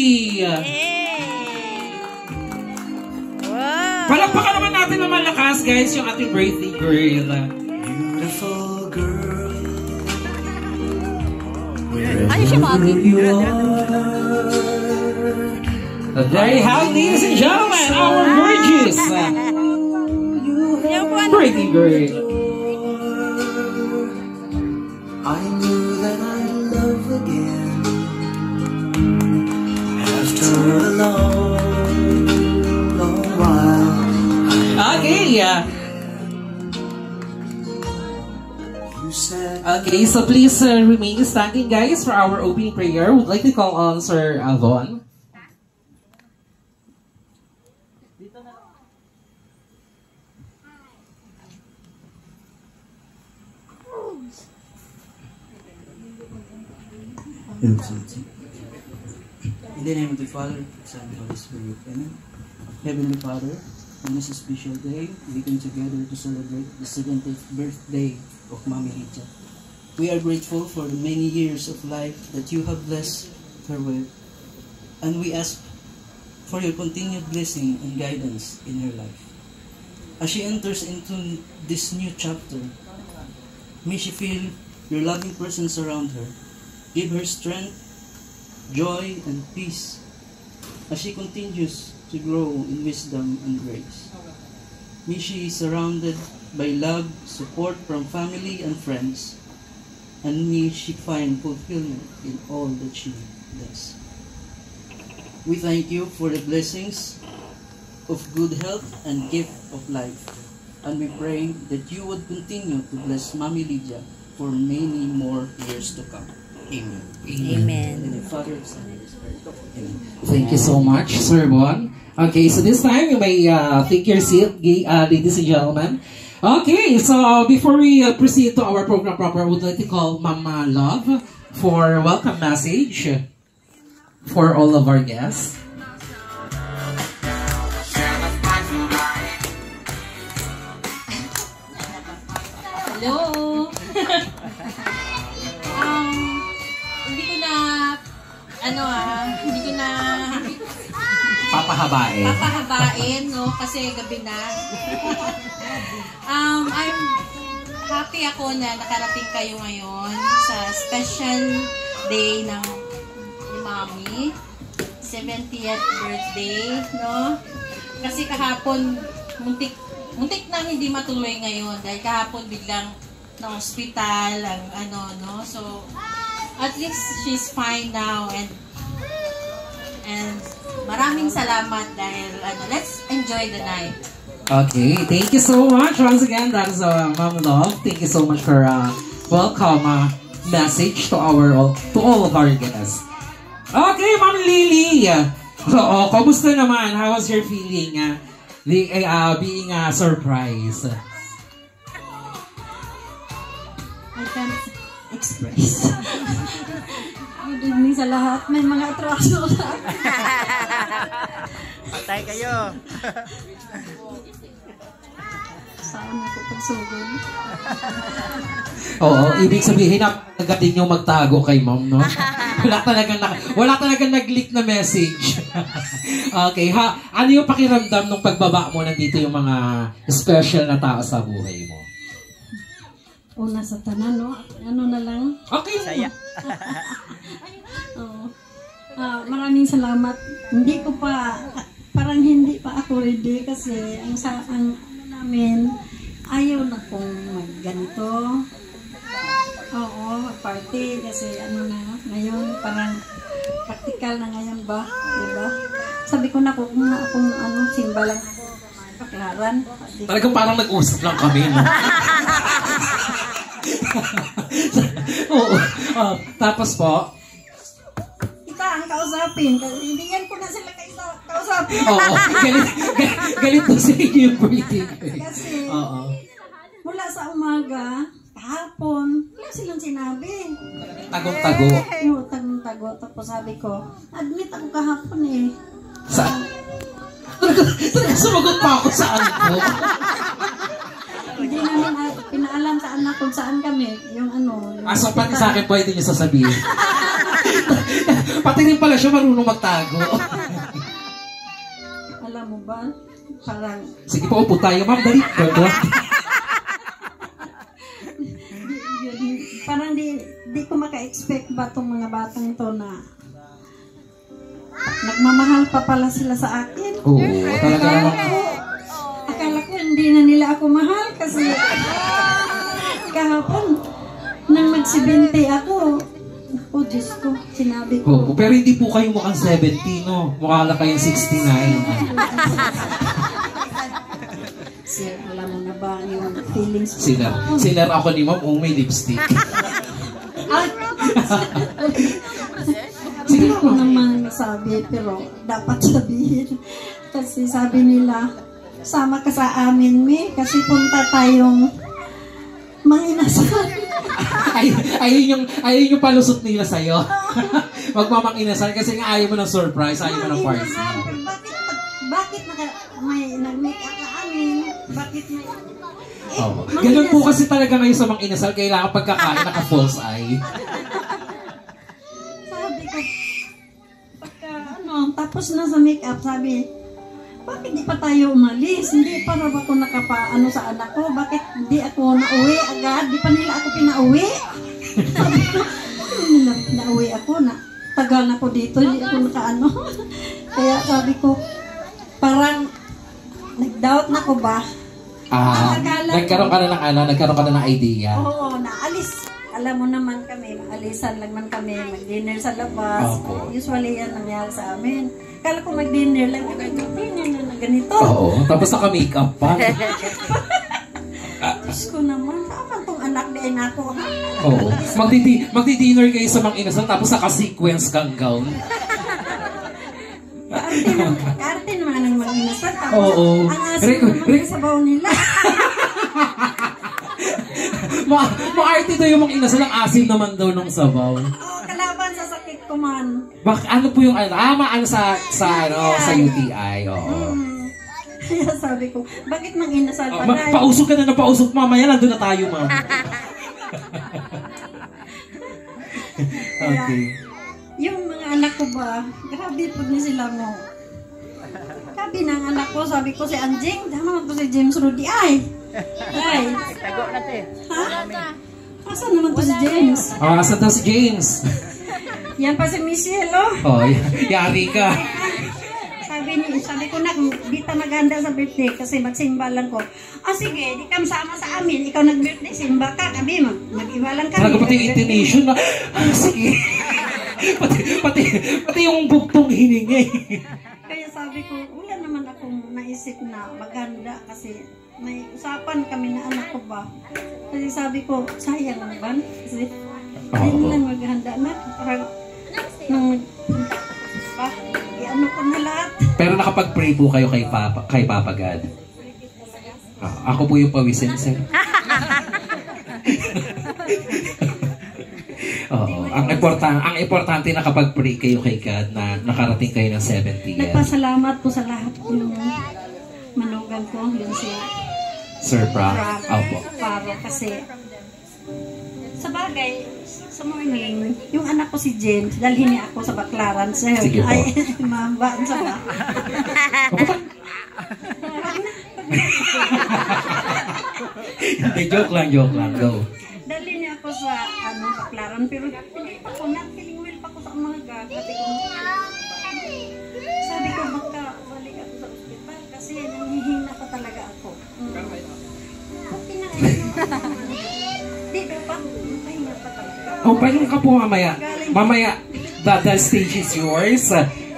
Lily! Wow! Palakpakan naman natin na malakas, guys, yung ating birthday girl. Beautiful girl. Ano siya mga There you have, ladies and gentlemen, our gorgeous birthday girl. I knew that I'd love again after a long, long while. Okay, You said, okay, so please remain standing, guys, for our opening prayer. Would like to call on Sir Alvon. in the name of the Father, Son, and Holy Spirit. Amen. Heavenly Father, on this special day, we come together to celebrate the 70th birthday of Mami Lydia. We are grateful for the many years of life that you have blessed her with, and we ask for your continued blessing and guidance in her life. As she enters into this new chapter, may she feel your loving presence around her. Give her strength, joy, and peace as she continues to grow in wisdom and grace. May she be surrounded by love, support from family and friends, and may she find fulfillment in all that she does. We thank you for the blessings of good health and gift of life, and we pray that you would continue to bless Mami Lydia for many more years to come. Amen. Amen. In the Father, Son, and Holy Spirit. Amen. Thank you so much, Sir Bon. Okay, so this time you may take your seat, ladies and gentlemen. Okay, so before we proceed to our program proper, I would like to call Mama Love for welcome message for all of our guests. Hello! Hindi ko na, hindi ko na papahabain, no? Kasi gabi na. I'm happy ako na nakarating kayo ngayon sa special day ng ni Mami. 70th birthday, no? Kasi kahapon, muntik nang hindi matuloy ngayon dahil kahapon biglang na hospital ang no, so at least she's fine now, and maraming salamat dahil let's enjoy the night. Okay, thank you so much once again. That is Mama Love. Thank you so much for welcome message to all of our guests. Okay, Ma'am Lily. So, kamusta naman? How was your feeling? Being surprised. I can't express. Good evening sa lahat. May mga atraso lang. Patay kayo. Saan ako pagsugod? Oo, ibig sabihin napagatin yung magtago kay Ma'am, no? Wala talagang nag-leak na message. Okay, ano yung pakiramdam nung pagbaba mo nandito yung mga special na tao sa buhay mo? Una sa tanan, no? Ano na lang? Okay. Saya. Oo. Maraming salamat. Parang hindi pa ako ready kasi ang namin, ayaw na kong magganito. Oo, party kasi ngayon parang practical na ngayon ba, diba? Sabi ko na kung simba lang ako, paklaran. Talagang parang nag-usap lang kami, no? Oo. Tapos po, ang kausapin. Hindi yan ko na sila kausapin. Oo. Galit na sa inyo yung birthday. Kasi, Oo. mula sa umaga, kahapon, wala silang sinabi. Tagong-tago. Oo, tagong-tago. Tapos sabi ko, admit ako kahapon eh. Saan? Talaga sumagot pa ako saan ko. Hindi namin pinaalam sa anak kung saan kami. Yung so pati sa akin pwede niyo sasabihin. Pati rin pala siya marunong magtago. Alam mo ba, parang Sige po, upo tayo, ma'am. Dali. parang di ko maka-expect ba itong mga batang to na nagmamahal pa pala sila sa akin. Oo, talaga naman. Akala ko hindi na nila ako mahal kasi kahapon nang mag-70 ako. Oh, Diyos ko, sinabi ko. Oo, pero hindi po kayo mukhang 70, no? Mukha lang kayong 69. Sir, alam mo na ba yung feelings ko? Sinar ako ni ma'am, may lipstick. Hindi ko naman sabi, pero dapat sabihin. Kasi sabi nila, sama ka sa amin, me, kasi punta tayong manginasal. Ayun yung palusot nila sa'yo. Magmamang inasal kasi nga ayaw mo ng surprise, ayaw mo ng party. Bakit may nag-make up na amin? Bakit may... Oh. Ganun po kasi talaga ngayon sa mga inasal, kailangan pagkakain naka-false eye. Sabi ko, tapos na sa make up, sabi, bakit di pa tayo umalis? Hindi para ba ako nakapaano sa anak ko? Bakit di ako nauwi agad? Di pa nila ako pinauwi? Sabi ko, nila nauwi ako na tagal na ko dito, hindi ako nakaano. Kaya sabi ko, parang nag-doubt na ko ba? Nagkaroon ka na ng idea. Oo, naalis. Alam mo naman kami, alisan lang man kami, mag-dinner sa labas. Opo. Usually yan nangyari sa amin. Kala ko mag-dinner lang, dinner na ganito. Oo, tapos naka-makeup pa. Diyos ko naman, saan tong anak din ako, ha? Oo. Magdi-dinner kayo sa mga inasal, tapos naka-sequence kang gown. Kaarte naman ang mga inasal. Oo. Ang asin naman sa baon nila. Maarte daw yung mga inasal, ang asim naman daw nung sabaw. Kalaban sa sakit ko man. Ano po yung sa UTI, oo. Kaya sabi ko, bakit mang inasal pa tayo? Pausok ka na ng pausok, mamaya nandun na tayo, ma'am. Okay. Yung mga anak ko ba, grabe po ni sila mo. Sabi ng anak ko, sabi ko si Anjing, tama to si James Rudy, ay. Tago na te. Ha? Asan naman to si James? Asan to si James? Yan pa si Michelle, oh. Oh, yari ka. Sabi ko na, di ta maganda sa birthday kasi magsimba lang ko. Sige, di ka sama sa amin. Ikaw nag-birthday, simba ka. Kami, mag-iba lang kami. Talaga pati yung intonation na, sige. pati yung bugtong hiningi. Kaya sabi ko, wala naman akong naisip na maganda kasi may usapan kami na anak ko ba. Kasi sabi ko, sayang naman. Kasi hindi lang maghanda na. Parang, nung i-ano ko na lahat. Pero nakapag-pray po kayo kay Papa God. Ako po yung pawisin, sir. Ang importante nakapag-pray kayo kay God na nakarating kayo ng 70 years. Nagpasalamat po sa lahat yung manugang ko, yung si Sir Pra. Opo. Paro kasi sa bagay, sa morning, yung anak ko si James, dalhin niya ako sa Baclaran, sir. Sige po. Ay, mambaan sa ba? Joke lang. Go. Dalhin niya ako sa Baclaran, pero hindi pa ko, feeling well pa ko sa mga gagati ko. Sabi ko, baka balik ako sa ospital kasi nanghihina pa talaga ako. Okay na. Dito pa, pahinga pa talaga. Pahinga ka po mamaya. Mamaya, the stage is yours.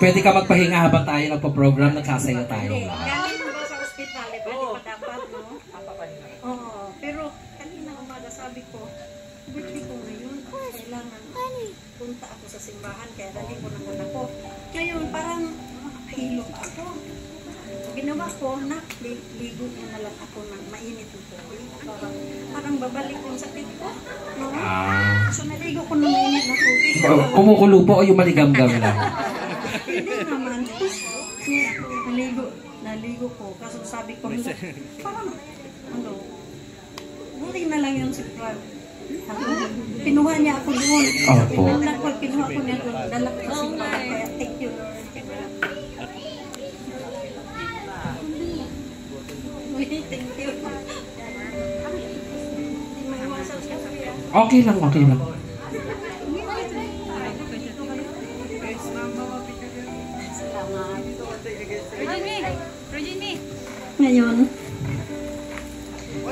Pwede ka magpahinga habang tayo nagpa-program, nagsasayo tayo. Galing mo ba sa ospital? Pwede pa dapat, no? Oo. Pero kanina umaga sabi ko, birthday ko ngayon. Kailangan punta ako sa simbahan kaya dali ko naman ako. Ngayon, parang hilo pa ako. Ginawa ko, ligo na lang ako ng mainit ng tubig. Parang babalik yung sakit ko. No? So naligo ko ng mainit na tubig. Kumukulo po o yung maligam-gam lang? Hindi naman. Naligo ko. Kaso sabi ko, parang, buti na lang yun si Frank. Pinuha niya ako doon. Opo. Pinuha ko niya doon. Dala ko sa simbahan. Kaya thank you, Lord. Thank you. Okay lang, okay lang. Ngayon,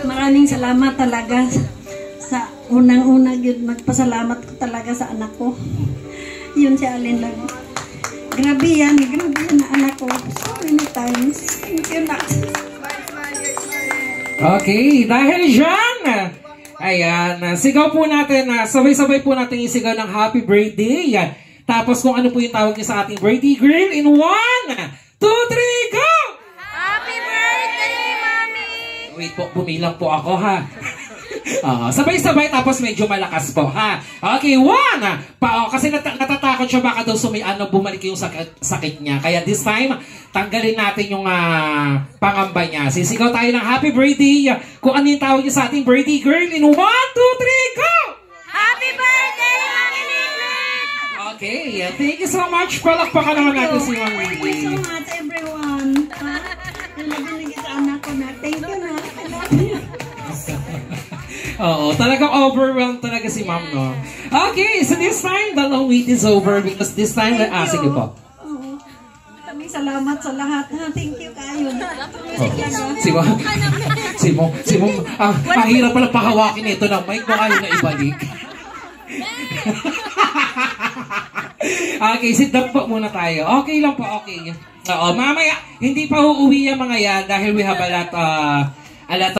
maraming salamat talaga sa unang-una yun. Magpasalamat ko talaga sa anak ko. Yun si Alin lang. Grabe yan na anak ko. So many times. Thank you na. Okay, dahil dyan, ayan, sigaw po natin, sabay-sabay po natin isigaw ng happy birthday. Tapos kung ano po yung tawag niyo sa ating birthday girl in 1, 2, 3, go! Happy birthday, Mami! Wait po, bumilang po ako ha. Sabay-sabay tapos medyo malakas po ha. Okay, 1! Kasi natatakot siya baka daw bumalik yung sakit niya. Kaya this time, tanggalin natin yung pangamba niya. Sisigaw tayo ng happy birthday. Kung ano yung tawag niya sa ating birthday girl in 1, 2, 3, go! Happy birthday, Mami Lilith! Okay, thank you so much. Palakpakan naman natin si Mami Thank you so Lilith. much, everyone. Nalagyan sa anak ko na. Thank you na. I love you. Oo, talagang overwhelmed talaga si Ma'am, no? Okay, so this time, the long wait is over because this time, sige po. Oo. Maraming salamat sa lahat. Ha? Thank you kayo. Si Ma'am, ang hirap pala pahawakin ito ng mic, baka yun na ibalik. Okay, sit down po muna tayo. Okay lang po, okay. Oo, mamaya, hindi pa uuwi yung mga yan dahil we have a lot